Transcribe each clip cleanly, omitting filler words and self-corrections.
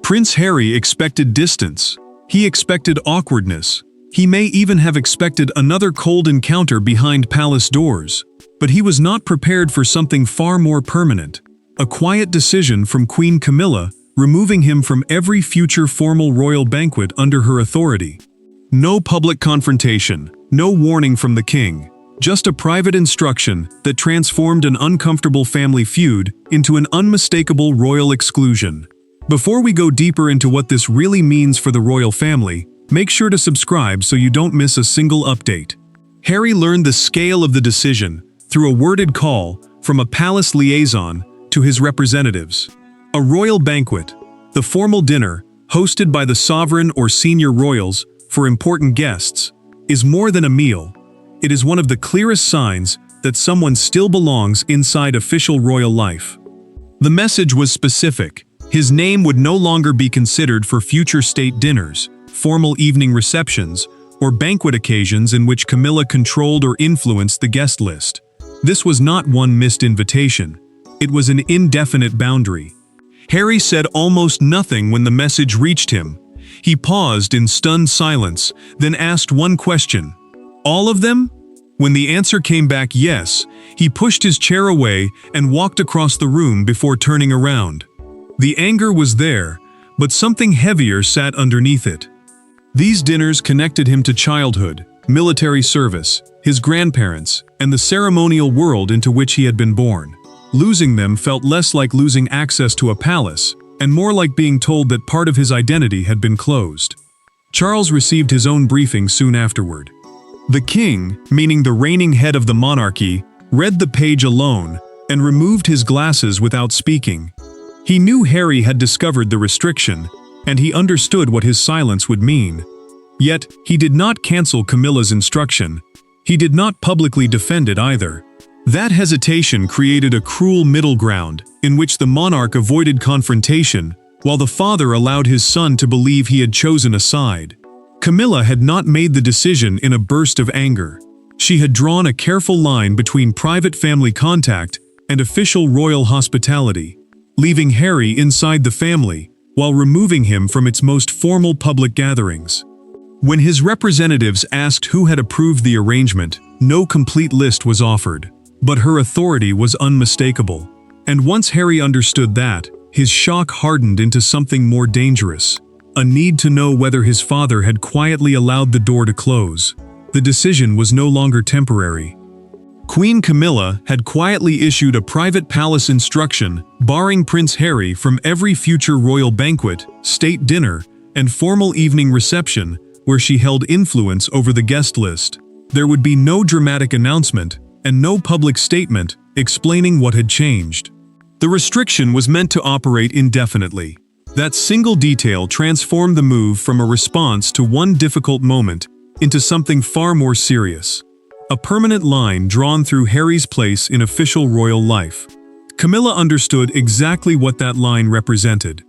Prince Harry expected distance. He expected awkwardness. He may even have expected another cold encounter behind palace doors. But he was not prepared for something far more permanent. A quiet decision from Queen Camilla, removing him from every future formal royal banquet under her authority. No public confrontation, no warning from the king. Just a private instruction that transformed an uncomfortable family feud into an unmistakable royal exclusion. Before we go deeper into what this really means for the royal family, make sure to subscribe so you don't miss a single update. Harry learned the scale of the decision through a worded call from a palace liaison to his representatives. A royal banquet, the formal dinner, hosted by the sovereign or senior royals for important guests, is more than a meal. It is one of the clearest signs that someone still belongs inside official royal life. The message was specific. His name would no longer be considered for future state dinners, formal evening receptions, or banquet occasions in which Camilla controlled or influenced the guest list. This was not one missed invitation. It was an indefinite boundary. Harry said almost nothing when the message reached him. He paused in stunned silence, then asked one question. "All of them?" When the answer came back yes, he pushed his chair away and walked across the room before turning around. The anger was there, but something heavier sat underneath it. These dinners connected him to childhood, military service, his grandparents, and the ceremonial world into which he had been born. Losing them felt less like losing access to a palace, and more like being told that part of his identity had been closed. Charles received his own briefing soon afterward. The king, meaning the reigning head of the monarchy, read the page alone and removed his glasses without speaking. He knew Harry had discovered the restriction, and he understood what his silence would mean. Yet, he did not cancel Camilla's instruction. He did not publicly defend it either. That hesitation created a cruel middle ground, in which the monarch avoided confrontation, while the father allowed his son to believe he had chosen a side. Camilla had not made the decision in a burst of anger. She had drawn a careful line between private family contact and official royal hospitality, leaving Harry inside the family, while removing him from its most formal public gatherings. When his representatives asked who had approved the arrangement, no complete list was offered. But her authority was unmistakable. And once Harry understood that, his shock hardened into something more dangerous. A need to know whether his father had quietly allowed the door to close. The decision was no longer temporary. Queen Camilla had quietly issued a private palace instruction barring Prince Harry from every future royal banquet, state dinner, and formal evening reception where she held influence over the guest list. There would be no dramatic announcement, and no public statement explaining what had changed. The restriction was meant to operate indefinitely. That single detail transformed the move from a response to one difficult moment into something far more serious. A permanent line drawn through Harry's place in official royal life. Camilla understood exactly what that line represented.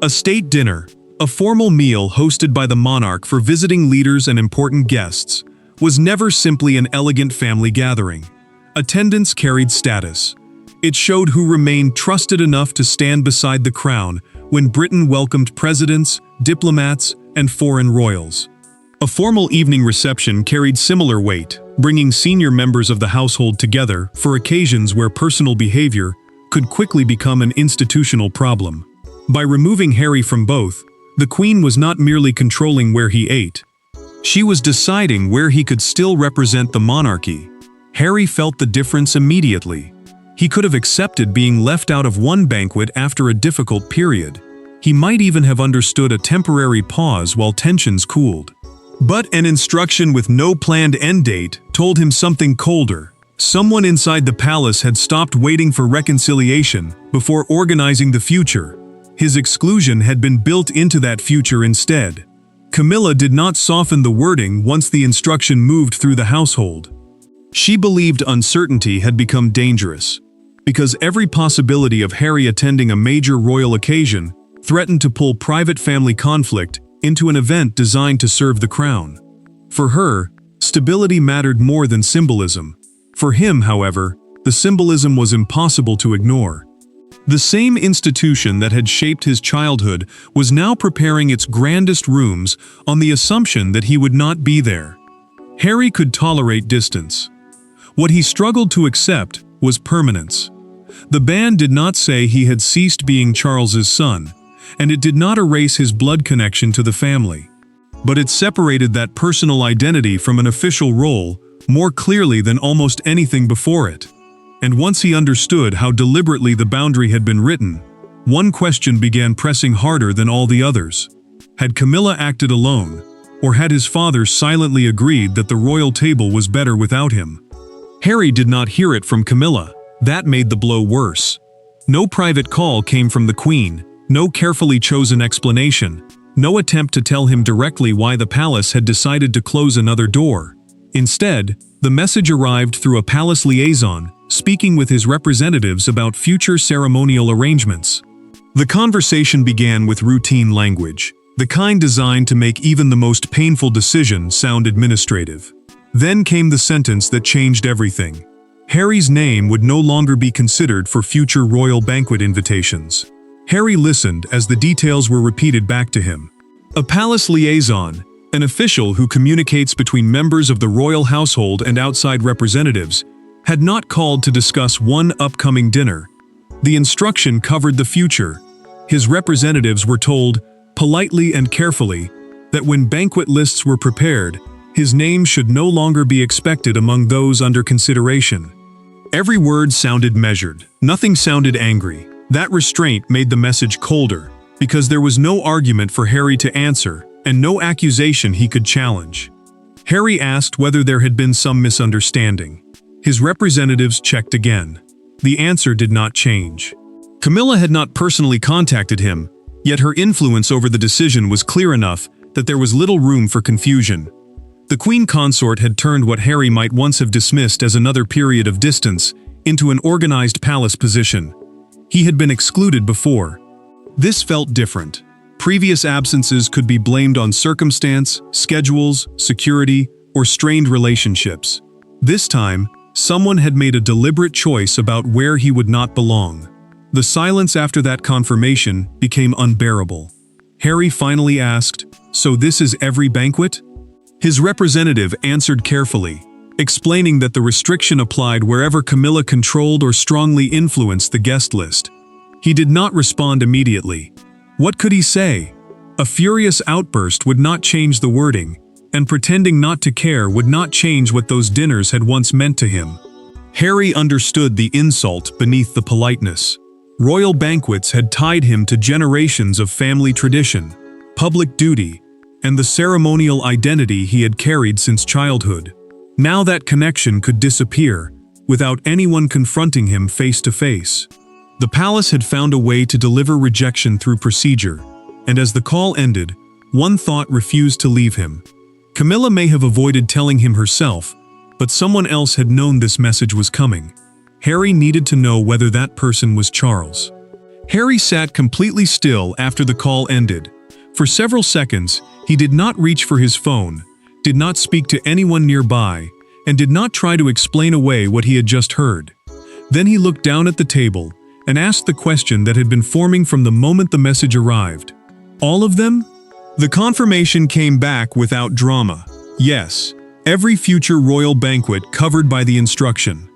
A state dinner, a formal meal hosted by the monarch for visiting leaders and important guests, was never simply an elegant family gathering. Attendance carried status. It showed who remained trusted enough to stand beside the crown when Britain welcomed presidents, diplomats, and foreign royals. A formal evening reception carried similar weight, bringing senior members of the household together for occasions where personal behavior could quickly become an institutional problem. By removing Harry from both, the Queen was not merely controlling where he ate. She was deciding where he could still represent the monarchy. Harry felt the difference immediately. He could have accepted being left out of one banquet after a difficult period. He might even have understood a temporary pause while tensions cooled. But an instruction with no planned end date told him something colder. Someone inside the palace had stopped waiting for reconciliation before organizing the future. His exclusion had been built into that future instead. Camilla did not soften the wording once the instruction moved through the household. She believed uncertainty had become dangerous, because every possibility of Harry attending a major royal occasion threatened to pull private family conflict into an event designed to serve the crown. For her, stability mattered more than symbolism. For him, however, the symbolism was impossible to ignore. The same institution that had shaped his childhood was now preparing its grandest rooms on the assumption that he would not be there. Harry could tolerate distance. What he struggled to accept was permanence. The ban did not say he had ceased being Charles's son, and it did not erase his blood connection to the family. But it separated that personal identity from an official role more clearly than almost anything before it. And once he understood how deliberately the boundary had been written, one question began pressing harder than all the others. Had Camilla acted alone, or had his father silently agreed that the royal table was better without him? Harry did not hear it from Camilla. That made the blow worse. No private call came from the Queen, no carefully chosen explanation, no attempt to tell him directly why the palace had decided to close another door. Instead, the message arrived through a palace liaison, speaking with his representatives about future ceremonial arrangements. The conversation began with routine language, the kind designed to make even the most painful decision sound administrative. Then came the sentence that changed everything. Harry's name would no longer be considered for future royal banquet invitations. Harry listened as the details were repeated back to him. A palace liaison, an official who communicates between members of the royal household and outside representatives, had not called to discuss one upcoming dinner. The instruction covered the future. His representatives were told, politely and carefully, that when banquet lists were prepared, his name should no longer be expected among those under consideration. Every word sounded measured. Nothing sounded angry. That restraint made the message colder, because there was no argument for Harry to answer, and no accusation he could challenge. Harry asked whether there had been some misunderstanding. His representatives checked again. The answer did not change. Camilla had not personally contacted him, yet her influence over the decision was clear enough that there was little room for confusion. The Queen Consort had turned what Harry might once have dismissed as another period of distance into an organized palace position. He had been excluded before. This felt different. Previous absences could be blamed on circumstance, schedules, security, or strained relationships. This time, someone had made a deliberate choice about where he would not belong. The silence after that confirmation became unbearable. Harry finally asked, "So this is every banquet?" His representative answered carefully, explaining that the restriction applied wherever Camilla controlled or strongly influenced the guest list. He did not respond immediately. What could he say? A furious outburst would not change the wording, and pretending not to care would not change what those dinners had once meant to him. Harry understood the insult beneath the politeness. Royal banquets had tied him to generations of family tradition, public duty, and the ceremonial identity he had carried since childhood. Now that connection could disappear, without anyone confronting him face to face. The palace had found a way to deliver rejection through procedure, and as the call ended, one thought refused to leave him. Camilla may have avoided telling him herself, but someone else had known this message was coming. Harry needed to know whether that person was Charles. Harry sat completely still after the call ended. For several seconds, he did not reach for his phone, did not speak to anyone nearby, and did not try to explain away what he had just heard. Then he looked down at the table and asked the question that had been forming from the moment the message arrived. All of them? The confirmation came back without drama. Yes, every future royal banquet covered by the instruction.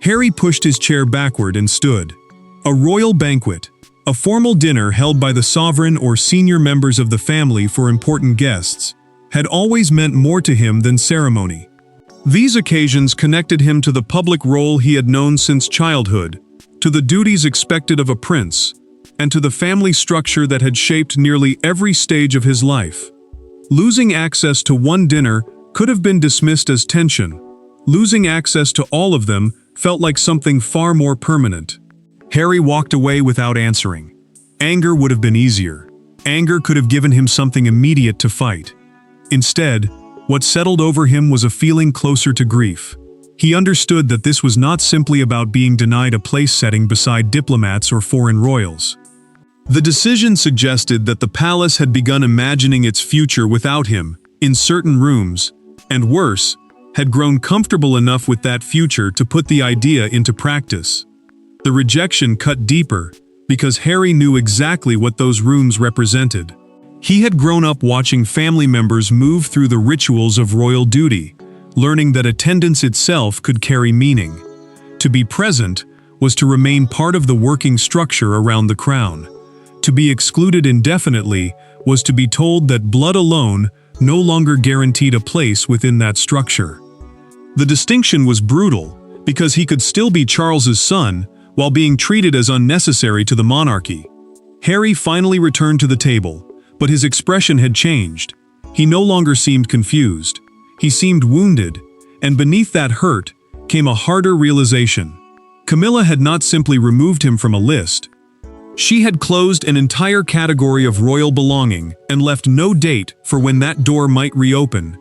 Harry pushed his chair backward and stood. A royal banquet, a formal dinner held by the sovereign or senior members of the family for important guests, had always meant more to him than ceremony. These occasions connected him to the public role he had known since childhood, to the duties expected of a prince, and to the family structure that had shaped nearly every stage of his life. Losing access to one dinner could have been dismissed as tension. Losing access to all of them felt like something far more permanent. Harry walked away without answering. Anger would have been easier. Anger could have given him something immediate to fight. Instead, what settled over him was a feeling closer to grief. He understood that this was not simply about being denied a place setting beside diplomats or foreign royals. The decision suggested that the palace had begun imagining its future without him, in certain rooms, and worse, had grown comfortable enough with that future to put the idea into practice. The rejection cut deeper, because Harry knew exactly what those rooms represented. He had grown up watching family members move through the rituals of royal duty, learning that attendance itself could carry meaning. To be present was to remain part of the working structure around the crown. To be excluded indefinitely was to be told that blood alone no longer guaranteed a place within that structure. The distinction was brutal, because he could still be Charles's son while being treated as unnecessary to the monarchy. Harry finally returned to the table, but his expression had changed. He no longer seemed confused. He seemed wounded, and beneath that hurt came a harder realization. Camilla had not simply removed him from a list. She had closed an entire category of royal belonging and left no date for when that door might reopen.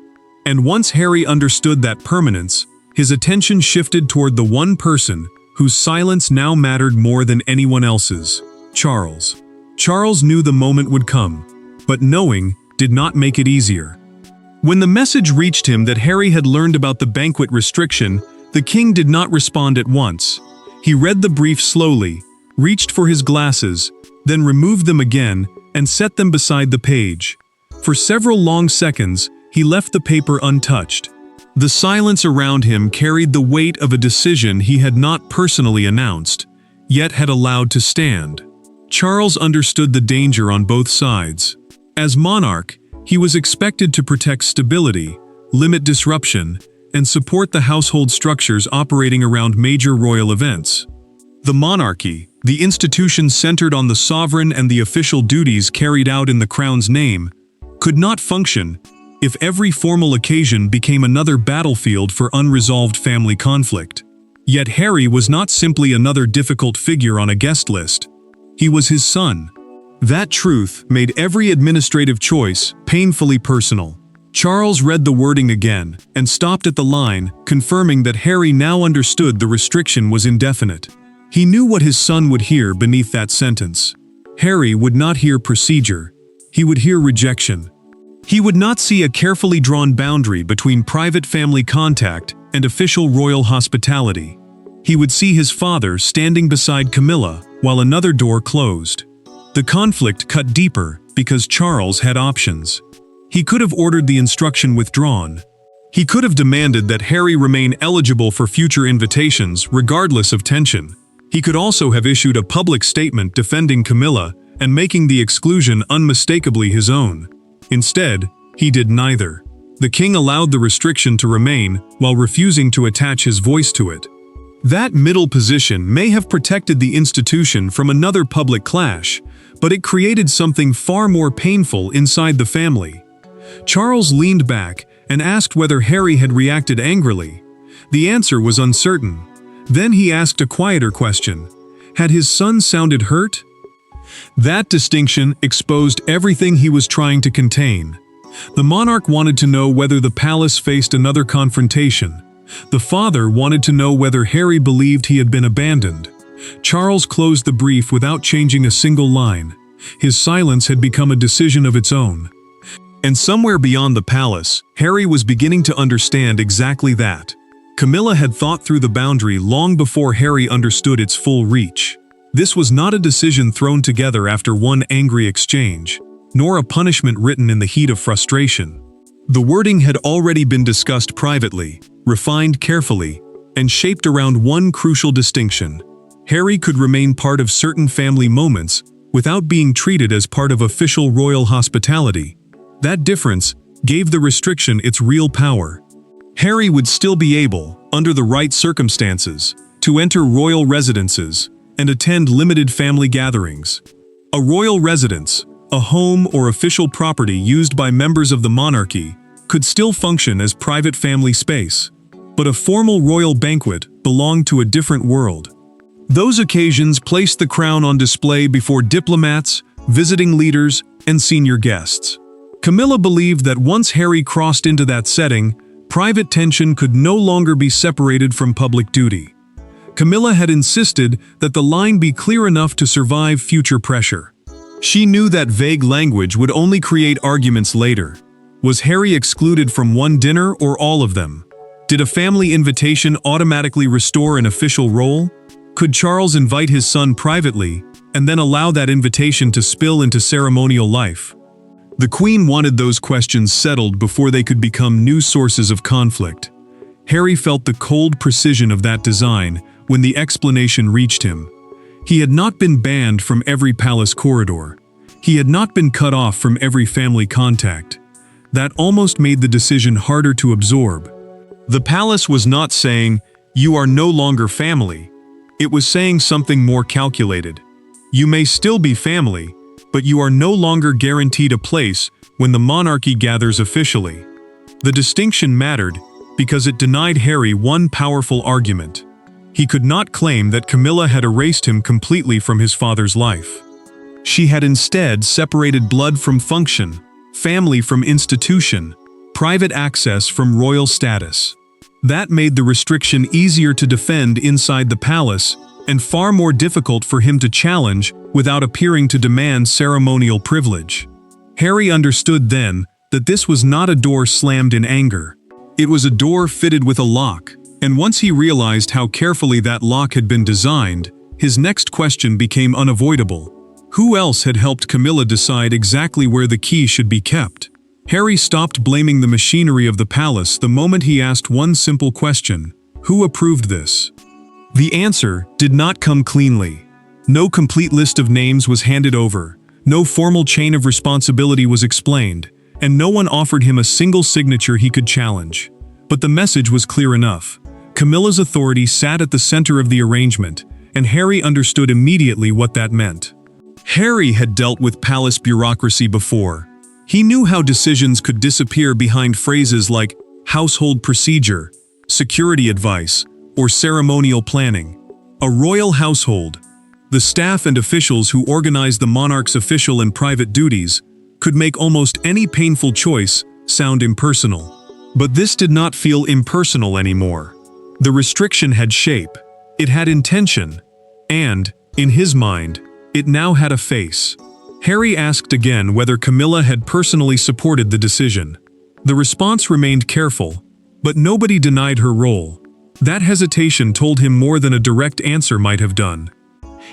And once Harry understood that permanence, his attention shifted toward the one person whose silence now mattered more than anyone else's: Charles. Charles knew the moment would come, but knowing did not make it easier. When the message reached him that Harry had learned about the banquet restriction, the king did not respond at once. He read the brief slowly, reached for his glasses, then removed them again and set them beside the page. For several long seconds, he left the paper untouched. The silence around him carried the weight of a decision he had not personally announced, yet had allowed to stand. Charles understood the danger on both sides. As monarch, he was expected to protect stability, limit disruption, and support the household structures operating around major royal events. The monarchy, the institution centered on the sovereign and the official duties carried out in the crown's name, could not function if every formal occasion became another battlefield for unresolved family conflict. Yet Harry was not simply another difficult figure on a guest list. He was his son. That truth made every administrative choice painfully personal. Charles read the wording again and stopped at the line, confirming that Harry now understood the restriction was indefinite. He knew what his son would hear beneath that sentence. Harry would not hear procedure. He would hear rejection. He would not see a carefully drawn boundary between private family contact and official royal hospitality. He would see his father standing beside Camilla while another door closed. The conflict cut deeper because Charles had options. He could have ordered the instruction withdrawn. He could have demanded that Harry remain eligible for future invitations regardless of tension. He could also have issued a public statement defending Camilla and making the exclusion unmistakably his own. Instead, he did neither. The king allowed the restriction to remain while refusing to attach his voice to it. That middle position may have protected the institution from another public clash, but it created something far more painful inside the family. Charles leaned back and asked whether Harry had reacted angrily. The answer was uncertain. Then he asked a quieter question. Had his son sounded hurt? That distinction exposed everything he was trying to contain. The monarch wanted to know whether the palace faced another confrontation. The father wanted to know whether Harry believed he had been abandoned. Charles closed the brief without changing a single line. His silence had become a decision of its own. And somewhere beyond the palace, Harry was beginning to understand exactly that. Camilla had thought through the boundary long before Harry understood its full reach. This was not a decision thrown together after one angry exchange, nor a punishment written in the heat of frustration. The wording had already been discussed privately, refined carefully, and shaped around one crucial distinction. Harry could remain part of certain family moments without being treated as part of official royal hospitality. That difference gave the restriction its real power. Harry would still be able, under the right circumstances, to enter royal residences and attend limited family gatherings. A royal residence, a home or official property used by members of the monarchy, could still function as private family space. But a formal royal banquet belonged to a different world. Those occasions placed the crown on display before diplomats, visiting leaders, and senior guests. Camilla believed that once Harry crossed into that setting, private tension could no longer be separated from public duty. Camilla had insisted that the line be clear enough to survive future pressure. She knew that vague language would only create arguments later. Was Harry excluded from one dinner or all of them? Did a family invitation automatically restore an official role? Could Charles invite his son privately, and then allow that invitation to spill into ceremonial life? The Queen wanted those questions settled before they could become new sources of conflict. Harry felt the cold precision of that design when the explanation reached him. He had not been banned from every palace corridor. He had not been cut off from every family contact. That almost made the decision harder to absorb. The palace was not saying, "You are no longer family." It was saying something more calculated. You may still be family, but you are no longer guaranteed a place when the monarchy gathers officially. The distinction mattered because it denied Harry one powerful argument. He could not claim that Camilla had erased him completely from his father's life. She had instead separated blood from function, family from institution, private access from royal status. That made the restriction easier to defend inside the palace and far more difficult for him to challenge without appearing to demand ceremonial privilege. Harry understood then that this was not a door slammed in anger. It was a door fitted with a lock, and once he realized how carefully that lock had been designed, his next question became unavoidable. Who else had helped Camilla decide exactly where the key should be kept? Harry stopped blaming the machinery of the palace the moment he asked one simple question: who approved this? The answer did not come cleanly. No complete list of names was handed over, no formal chain of responsibility was explained, and no one offered him a single signature he could challenge. But the message was clear enough. Camilla's authority sat at the center of the arrangement, and Harry understood immediately what that meant. Harry had dealt with palace bureaucracy before. He knew how decisions could disappear behind phrases like household procedure, security advice, or ceremonial planning. A royal household, the staff and officials who organized the monarch's official and private duties, could make almost any painful choice sound impersonal. But this did not feel impersonal anymore. The restriction had shape, it had intention, and, in his mind, it now had a face. Harry asked again whether Camilla had personally supported the decision. The response remained careful, but nobody denied her role. That hesitation told him more than a direct answer might have done.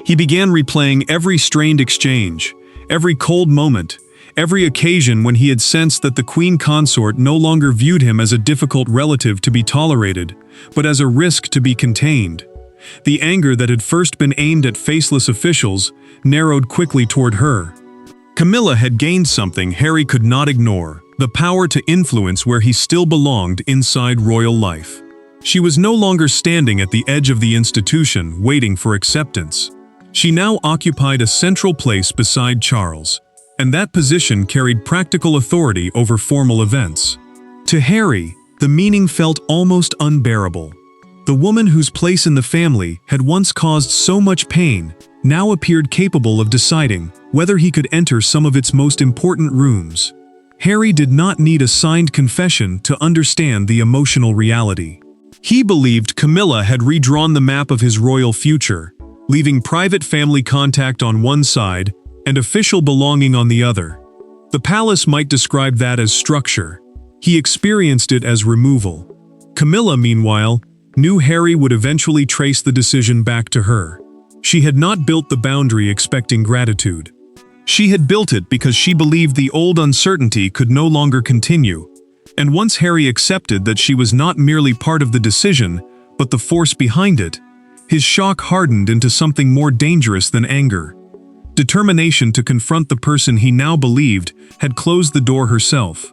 He began replaying every strained exchange, every cold moment, every occasion when he had sensed that the queen consort no longer viewed him as a difficult relative to be tolerated, but as a risk to be contained. The anger that had first been aimed at faceless officials narrowed quickly toward her. Camilla had gained something Harry could not ignore: the power to influence where he still belonged inside royal life. She was no longer standing at the edge of the institution waiting for acceptance. She now occupied a central place beside Charles, and that position carried practical authority over formal events. To Harry, the meaning felt almost unbearable. The woman whose place in the family had once caused so much pain now appeared capable of deciding whether he could enter some of its most important rooms. Harry did not need a signed confession to understand the emotional reality. He believed Camilla had redrawn the map of his royal future, leaving private family contact on one side and official belonging on the other. The palace might describe that as structure. He experienced it as removal. Camilla, meanwhile, knew Harry would eventually trace the decision back to her. She had not built the boundary expecting gratitude. She had built it because she believed the old uncertainty could no longer continue. And once Harry accepted that she was not merely part of the decision, but the force behind it, his shock hardened into something more dangerous than anger. Determination to confront the person he now believed had closed the door herself.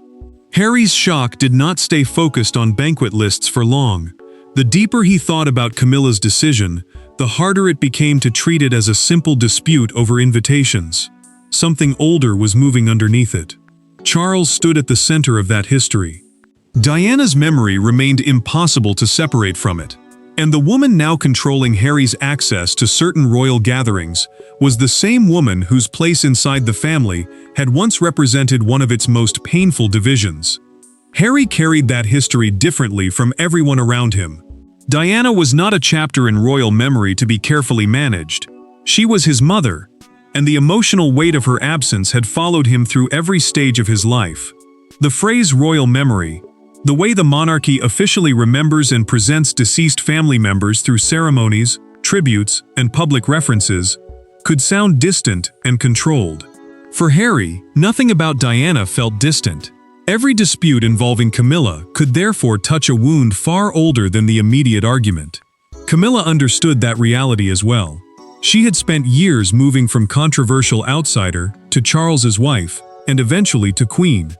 Harry's shock did not stay focused on banquet lists for long. The deeper he thought about Camilla's decision, the harder it became to treat it as a simple dispute over invitations. Something older was moving underneath it. Charles stood at the center of that history. Diana's memory remained impossible to separate from it, and the woman now controlling Harry's access to certain royal gatherings was the same woman whose place inside the family had once represented one of its most painful divisions. Harry carried that history differently from everyone around him. Diana was not a chapter in royal memory to be carefully managed. She was his mother, and the emotional weight of her absence had followed him through every stage of his life. The phrase royal memory, the way the monarchy officially remembers and presents deceased family members through ceremonies, tributes, and public references, could sound distant and controlled. For Harry, nothing about Diana felt distant. Every dispute involving Camilla could therefore touch a wound far older than the immediate argument. Camilla understood that reality as well. She had spent years moving from controversial outsider to Charles's wife, and eventually to Queen,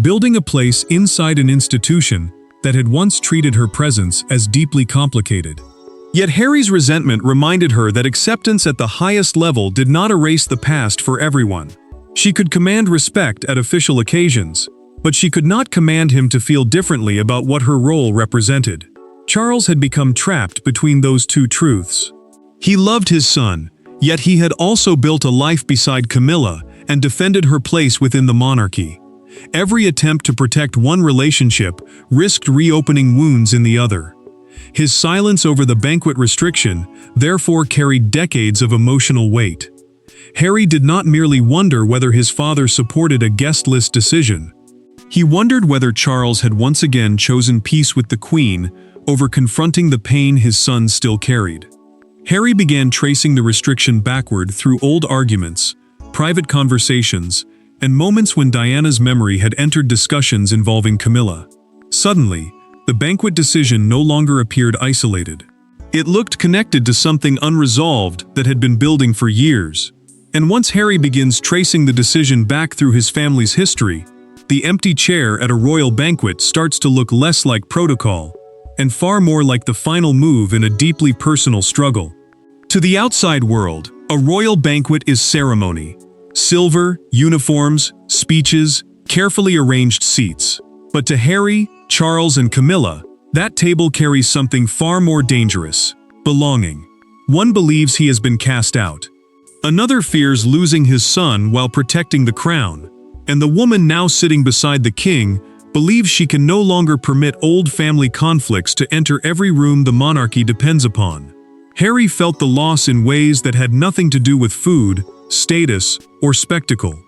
building a place inside an institution that had once treated her presence as deeply complicated. Yet Harry's resentment reminded her that acceptance at the highest level did not erase the past for everyone. She could command respect at official occasions, but she could not command him to feel differently about what her role represented. Charles had become trapped between those two truths. He loved his son, yet he had also built a life beside Camilla and defended her place within the monarchy. Every attempt to protect one relationship risked reopening wounds in the other. His silence over the banquet restriction therefore carried decades of emotional weight. Harry did not merely wonder whether his father supported a guest-less decision. He wondered whether Charles had once again chosen peace with the Queen over confronting the pain his son still carried. Harry began tracing the restriction backward through old arguments, private conversations, and moments when Diana's memory had entered discussions involving Camilla. Suddenly, the banquet decision no longer appeared isolated. It looked connected to something unresolved that had been building for years. And once Harry begins tracing the decision back through his family's history, the empty chair at a royal banquet starts to look less like protocol, and far more like the final move in a deeply personal struggle. To the outside world, a royal banquet is ceremony. Silver, uniforms, speeches, carefully arranged seats. But to Harry, Charles, and Camilla, that table carries something far more dangerous: belonging. One believes he has been cast out. Another fears losing his son while protecting the crown. And the woman now sitting beside the king believes she can no longer permit old family conflicts to enter every room the monarchy depends upon. Harry felt the loss in ways that had nothing to do with food, status, or spectacle.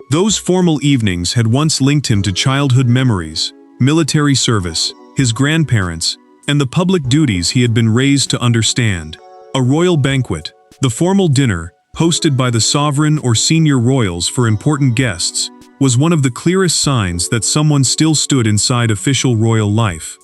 Those formal evenings had once linked him to childhood memories, military service, his grandparents, and the public duties he had been raised to understand. A royal banquet, the formal dinner, hosted by the sovereign or senior royals for important guests, was one of the clearest signs that someone still stood inside official royal life.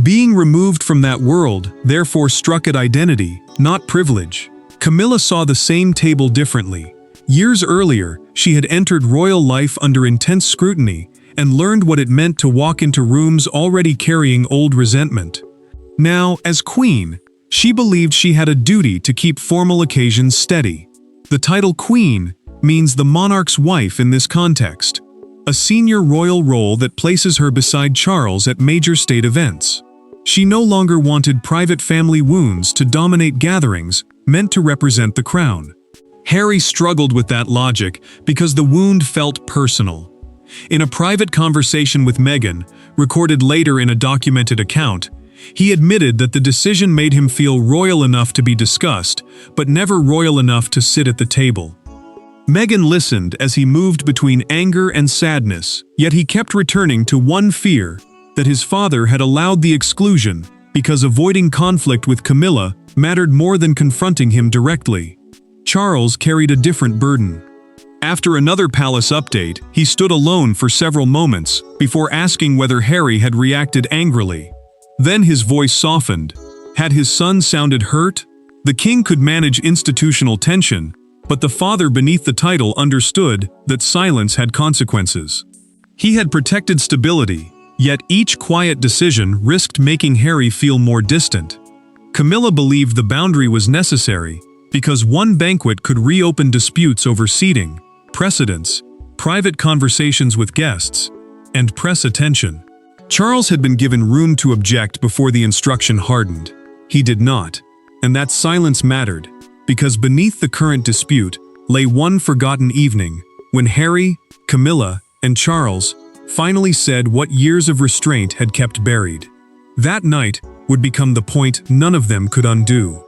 Being removed from that world therefore struck at identity, not privilege. Camilla saw the same table differently. Years earlier, she had entered royal life under intense scrutiny and learned what it meant to walk into rooms already carrying old resentment. Now, as queen, she believed she had a duty to keep formal occasions steady. The title queen means the monarch's wife in this context, a senior royal role that places her beside Charles at major state events. She no longer wanted private family wounds to dominate gatherings meant to represent the crown. Harry struggled with that logic because the wound felt personal. In a private conversation with Meghan, recorded later in a documented account, he admitted that the decision made him feel royal enough to be discussed, but never royal enough to sit at the table. Meghan listened as he moved between anger and sadness, yet he kept returning to one fear: that his father had allowed the exclusion because avoiding conflict with Camilla mattered more than confronting him directly. Charles carried a different burden. After another palace update, he stood alone for several moments before asking whether Harry had reacted angrily. Then his voice softened. Had his son sounded hurt? The king could manage institutional tension, but the father beneath the title understood that silence had consequences. He had protected stability, yet each quiet decision risked making Harry feel more distant. Camilla believed the boundary was necessary because one banquet could reopen disputes over seating, precedence, private conversations with guests, and press attention. Charles had been given room to object before the instruction hardened. He did not, and that silence mattered, because beneath the current dispute lay one forgotten evening when Harry, Camilla, and Charles finally said what years of restraint had kept buried. That night would become the point none of them could undo.